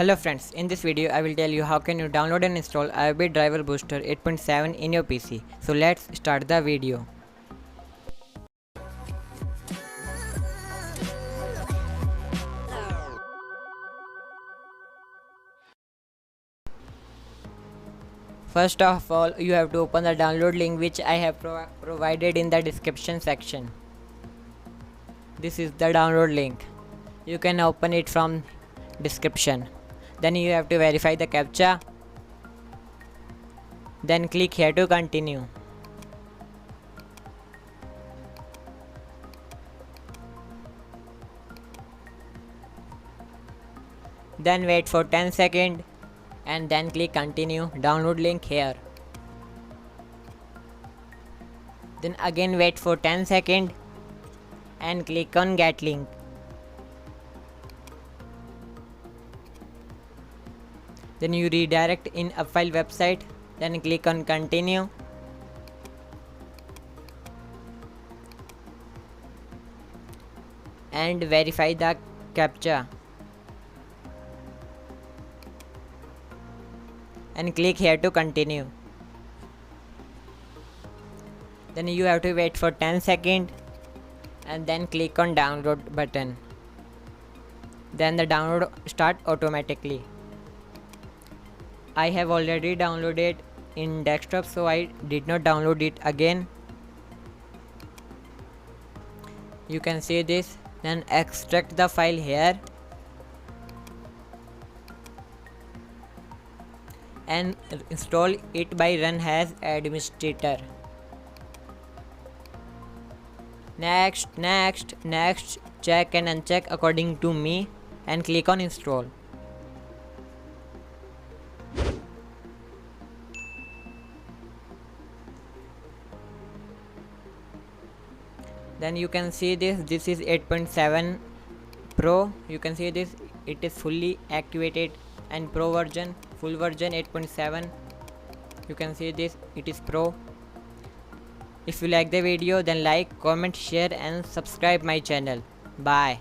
Hello friends, in this video I will tell you how can you download and install IObit driver booster 8.7 in your PC. So let's start the video. First of all, you have to open the download link which I have provided in the description section. This is the download link. You can open it from description. Then you have to verify the captcha. Then click here to continue. Then wait for 10 seconds and then click continue. Download link here. Then again wait for 10 seconds and click on get link. Then you redirect in a file website. Then click on continue. And verify the captcha. And click here to continue. Then you have to wait for 10 seconds and then click on download button. Then the download start automatically. I have already downloaded in desktop, so I did not download it again. You can see this. Then extract the file here and install it by run as administrator. Next, check and uncheck according to me and click on install. Then you can see this is 8.7 Pro. You can see this, it is fully activated, and Pro version, full version 8.7. You can see this, it is Pro. If you like the video, then like, comment, share and subscribe my channel. Bye.